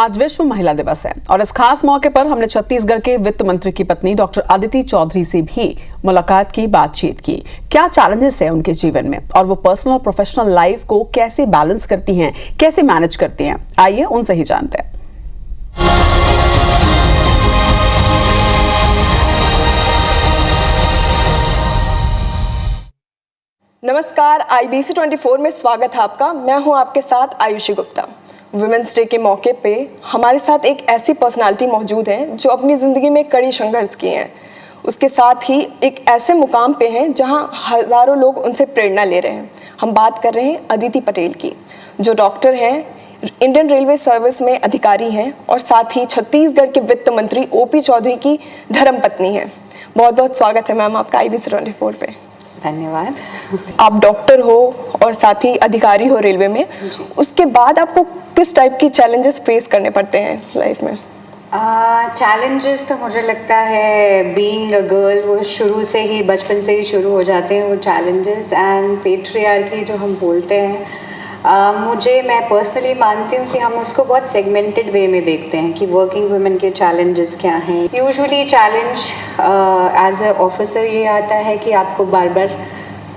आज विश्व महिला दिवस है और इस खास मौके पर हमने छत्तीसगढ़ के वित्त मंत्री की पत्नी डॉक्टर अदिति चौधरी से भी मुलाकात की, बातचीत की। क्या चैलेंजेस है उनके जीवन में और वो पर्सनल और प्रोफेशनल लाइफ को कैसे बैलेंस करती हैं, कैसे मैनेज करती हैं, आइए उनसे ही जानते हैं। नमस्कार, IBC 24 में स्वागत है आपका। मैं हूं आपके साथ आयुषी गुप्ता। वुमेंस डे के मौके पे हमारे साथ एक ऐसी पर्सनालिटी मौजूद है जो अपनी ज़िंदगी में कड़ी संघर्ष किए हैं। उसके साथ ही एक ऐसे मुकाम पे हैं जहां हज़ारों लोग उनसे प्रेरणा ले रहे हैं। हम बात कर रहे हैं अदिति पटेल की, जो डॉक्टर हैं, इंडियन रेलवे सर्विस में अधिकारी हैं और साथ ही छत्तीसगढ़ के वित्त मंत्री OP चौधरी की धर्मपत्नी हैं। बहुत बहुत स्वागत है मैम आपका IBC 24 पे। धन्यवाद। आप डॉक्टर हो और साथ ही अधिकारी हो रेलवे में, उसके बाद आपको किस टाइप की चैलेंजेस फेस करने पड़ते हैं लाइफ में? चैलेंजेस तो मुझे लगता है बीइंग अ गर्ल वो शुरू से ही, बचपन से ही शुरू हो जाते हैं वो चैलेंजेस एंड पेट्रियार्की जो हम बोलते हैं। मैं पर्सनली मानती हूँ कि हम उसको बहुत सेगमेंटेड वे में देखते हैं कि वर्किंग वुमेन के चैलेंजेस क्या हैं। Usually challenge as a officer ये आता है कि आपको बार बार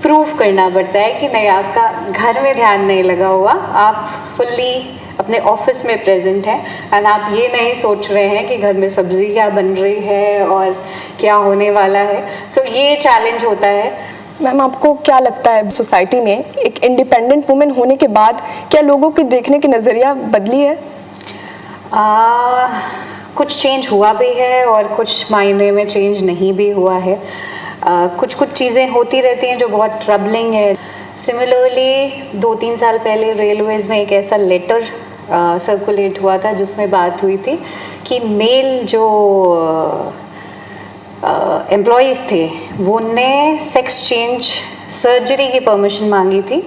प्रूव करना पड़ता है कि नहीं, आपका घर में ध्यान नहीं लगा हुआ, आप फुल्ली अपने ऑफिस में प्रेजेंट हैं एंड आप ये नहीं सोच रहे हैं कि घर में सब्जी क्या बन रही है और क्या होने वाला है। सो ये चैलेंज होता है। मैम, आपको क्या लगता है सोसाइटी में एक इंडिपेंडेंट वुमेन होने के बाद क्या लोगों के देखने की नज़रिया बदली है? कुछ चेंज हुआ भी है और कुछ मायने में चेंज नहीं भी हुआ है। कुछ चीज़ें होती रहती हैं जो बहुत ट्रबलिंग है। सिमिलरली 2-3 साल पहले रेलवेज में एक ऐसा लेटर सर्कुलेट हुआ था जिसमें बात हुई थी कि मेल जो एम्प्लॉयज़ थे वो ने सेक्स चेंज सर्जरी की परमिशन मांगी थी।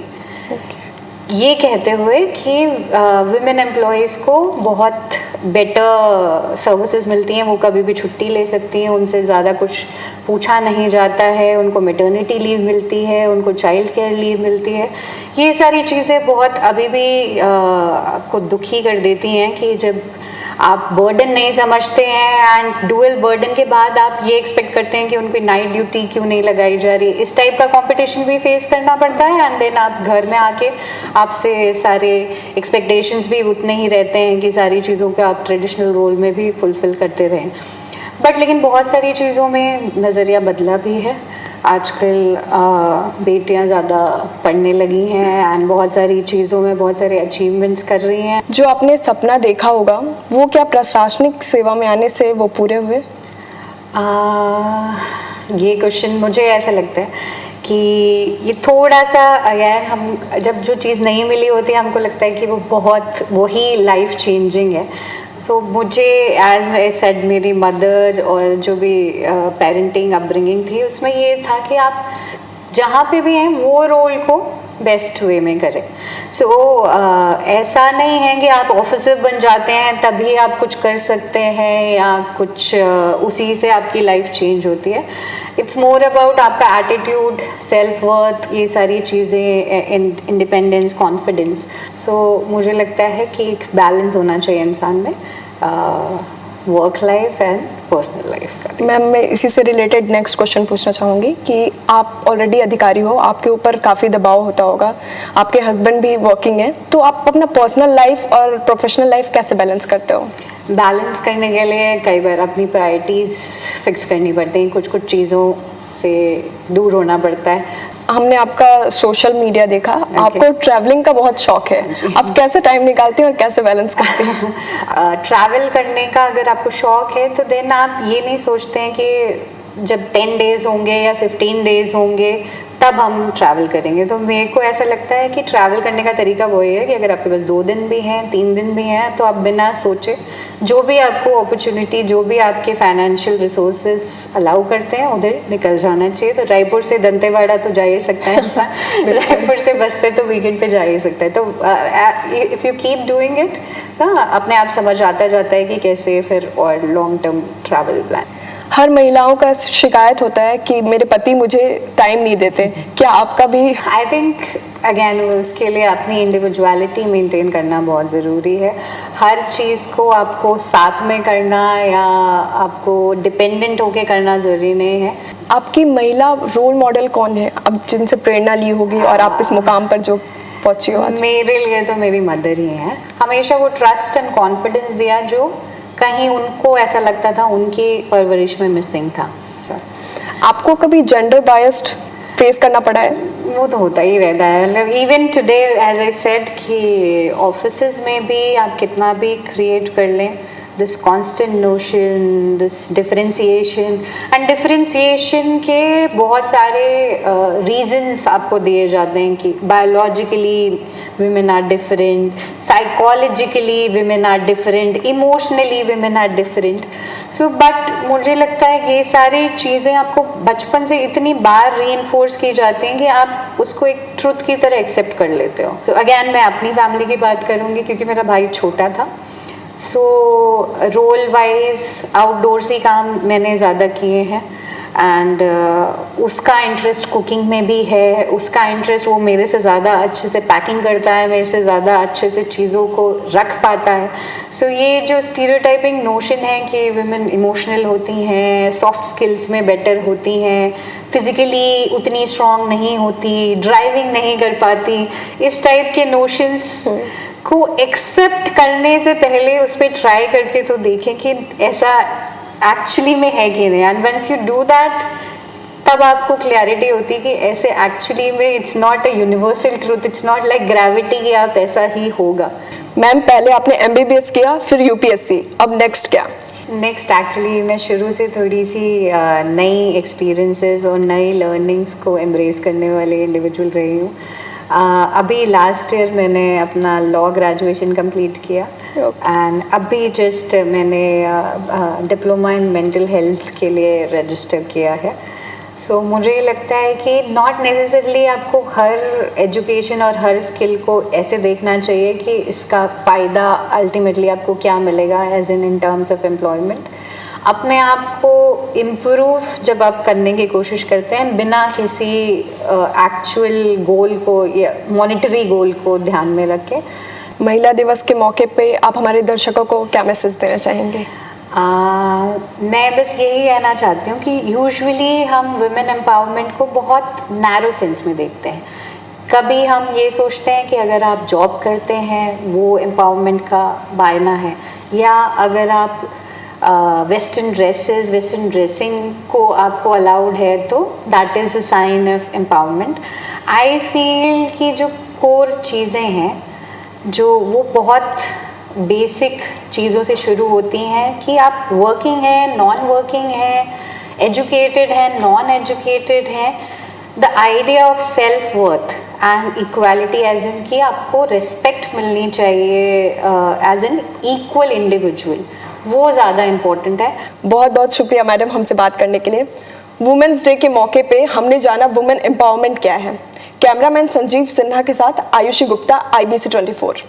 ये कहते हुए कि विमेन एम्प्लॉयज़ को बहुत बेटर सर्विसेज मिलती हैं, वो कभी भी छुट्टी ले सकती हैं, उनसे ज़्यादा कुछ पूछा नहीं जाता है, उनको मैटरनिटी लीव मिलती है, उनको चाइल्ड केयर लीव मिलती है। ये सारी चीज़ें बहुत अभी भी आपको दुखी कर देती हैं कि जब आप बर्डन नहीं समझते हैं एंड डुअल बर्डन के बाद आप ये एक्सपेक्ट करते हैं कि उनकी नाइट ड्यूटी क्यों नहीं लगाई जा रही। इस टाइप का कंपटीशन भी फेस करना पड़ता है एंड देन आप घर में आके आपसे सारे एक्सपेक्टेशंस भी उतने ही रहते हैं कि सारी चीज़ों को आप ट्रेडिशनल रोल में भी फुलफ़िल करते रहें। बट लेकिन बहुत सारी चीज़ों में नज़रिया बदला भी है। आजकल बेटियां ज़्यादा पढ़ने लगी हैं एंड बहुत सारी चीज़ों में बहुत सारे अचीवमेंट्स कर रही हैं। जो आपने सपना देखा होगा वो क्या प्रशासनिक सेवा में आने से वो पूरे हुए? ये क्वेश्चन मुझे ऐसा लगता है कि ये थोड़ा सा अगेन, हम जब जो चीज़ नहीं मिली होती हमको लगता है कि वो बहुत वही लाइफ चेंजिंग है। सो मुझे एज आई सेड, मेरी मदर और जो भी पेरेंटिंग अपब्रिंगिंग थी उसमें ये था कि आप जहाँ पे भी हैं वो रोल को बेस्ट वे में करें। सो ऐसा नहीं है कि आप ऑफिसर बन जाते हैं तभी आप कुछ कर सकते हैं या कुछ उसी से आपकी लाइफ चेंज होती है। इट्स मोर अबाउट आपका एटीट्यूड, सेल्फ वर्थ, ये सारी चीज़ें, इंडिपेंडेंस, कॉन्फिडेंस। सो मुझे लगता है कि एक बैलेंस होना चाहिए इंसान में work life and personal life का। मैम, मैं इसी से रिलेटेड नेक्स्ट क्वेश्चन पूछना चाहूँगी कि आप ऑलरेडी अधिकारी हो, आपके ऊपर काफ़ी दबाव होता होगा, आपके हस्बैंड भी वर्किंग है, तो आप अपना पर्सनल लाइफ और प्रोफेशनल लाइफ कैसे बैलेंस करते हो? बैलेंस करने के लिए कई बार अपनी प्रायोरिटीज़ फिक्स करनी पड़ती हैं, कुछ चीज़ों से दूर होना पड़ता है। हमने आपका सोशल मीडिया देखा, आपको ट्रैवलिंग का बहुत शौक है, आप कैसे टाइम निकालती हैं और कैसे बैलेंस करती हैं? ट्रैवल करने का अगर आपको शौक है तो देन आप ये नहीं सोचते हैं कि जब 10 डेज़ होंगे या 15 डेज़ होंगे तब हम ट्रैवल करेंगे। तो मेरे को ऐसा लगता है कि ट्रैवल करने का तरीका वही है कि अगर आपके पास 2 दिन भी हैं, 3 दिन भी हैं, तो आप बिना सोचे जो भी आपको अपॉर्चुनिटी, जो भी आपके फाइनेंशियल रिसोर्सेज अलाउ करते हैं उधर निकल जाना चाहिए। तो रायपुर से दंतेवाड़ा तो जा ही सकता है इंसान, रायपुर से बस्तर तो वीकेंड पे जा ही सकता है। तो if you keep doing it, अपने आप समझ आता जाता है कि कैसे फिर और लॉन्ग टर्म ट्रैवल प्लान। हर महिलाओं का शिकायत होता है कि मेरे पति मुझे टाइम नहीं देते, क्या आपका भी? आई थिंक अगेन उसके लिए अपनी इंडिविजुअलिटी मेंटेन करना बहुत ज़रूरी है। हर चीज़ को आपको साथ में करना या आपको डिपेंडेंट होके करना ज़रूरी नहीं है। आपकी महिला रोल मॉडल कौन है, अब जिनसे प्रेरणा ली होगी और आप इस मुकाम पर जो पहुंची हो आज? मेरे लिए तो मेरी मदर ही है। हमेशा वो ट्रस्ट एंड कॉन्फिडेंस दिया जो कहीं उनको ऐसा लगता था उनकी परवरिश में मिसिंग था। आपको कभी जेंडर बायस्ड फेस करना पड़ा है? वो तो होता ही रहता है। मतलब even today as I said कि ऑफिसेज में भी आप कितना भी क्रिएट कर लें, this constant notion, this differentiation and differentiation के बहुत सारे रीजंस आपको दिए जाते हैं कि biologically women are different, psychologically women are different, emotionally women are different. So but मुझे लगता है ये सारी चीज़ें आपको बचपन से इतनी बार रीइंफोर्स की जाती हैं कि आप उसको एक ट्रुथ की तरह एक्सेप्ट कर लेते हो। तो अगेन मैं अपनी फैमिली की बात करूँगी क्योंकि मेरा भाई छोटा था। सो रोल वाइज आउटडोर्स ही काम मैंने ज़्यादा किए हैं एंड उसका इंटरेस्ट कुकिंग में भी है। उसका इंटरेस्ट, वो मेरे से ज़्यादा अच्छे से पैकिंग करता है, मेरे से ज़्यादा अच्छे से चीज़ों को रख पाता है। सो ये जो स्टीरियोटाइपिंग नोशन है कि वुमेन इमोशनल होती हैं, सॉफ्ट स्किल्स में बेटर होती हैं, फिजिकली उतनी स्ट्रॉन्ग नहीं होती, ड्राइविंग नहीं कर पाती, इस टाइप के नोशंस को एक्सेप्ट करने से पहले उस पर ट्राई करके तो देखें कि ऐसा एक्चुअली में है कि नहीं। And once you do that तब आपको क्लैरिटी होती है कि ऐसे एक्चुअली में it's not a universal truth, it's not like gravity कि आप ऐसा ही होगा। मैम पहले आपने MBBS किया, फिर UPSC, अब नेक्स्ट क्या? नेक्स्ट एक्चुअली मैं शुरू से थोड़ी सी नई एक्सपीरियंसेस और नई लर्निंग्स को एम्ब्रेस करने वाली इंडिविजुअल रही हूँ। अभी लास्ट ईयर मैंने अपना लॉ ग्रेजुएशन कंप्लीट किया एंड अभी जस्ट मैंने डिप्लोमा इन मेंटल हेल्थ के लिए रजिस्टर किया है। सो मुझे लगता है कि नॉट नेसेसरली आपको हर एजुकेशन और हर स्किल को ऐसे देखना चाहिए कि इसका फ़ायदा अल्टीमेटली आपको क्या मिलेगा as in terms of employment. अपने आप को इम्प्रूव जब आप करने की कोशिश करते हैं बिना किसी एक्चुअल गोल को या मॉनिटरी गोल को ध्यान में रखें। महिला दिवस के मौके पे आप हमारे दर्शकों को क्या मैसेज देना चाहेंगे? मैं बस यही कहना चाहती हूँ कि यूजुअली हम वुमेन एम्पावरमेंट को बहुत नैरो सेंस में देखते हैं। कभी हम ये सोचते हैं कि अगर आप जॉब करते हैं वो एम्पावरमेंट का बायना है, या अगर आप वेस्टर्न ड्रेसेस, वेस्टर्न ड्रेसिंग को आपको अलाउड है तो that is a sign of empowerment. I feel कि जो कोर चीज़ें हैं जो वो बहुत बेसिक चीज़ों से शुरू होती हैं कि आप वर्किंग हैं, नॉन वर्किंग हैं, एजुकेटेड हैं, नॉन एजुकेटेड हैं, the idea of self worth and equality as in कि आपको रिस्पेक्ट मिलनी चाहिए एज एन इक्वल इंडिविजुअल, वो ज़्यादा इम्पोर्टेंट है। बहुत बहुत शुक्रिया मैडम हमसे बात करने के लिए। वुमेंस डे के मौके पे हमने जाना वुमेन एम्पावरमेंट क्या है। कैमरामैन संजीव सिन्हा के साथ आयुषी गुप्ता, IBC 24।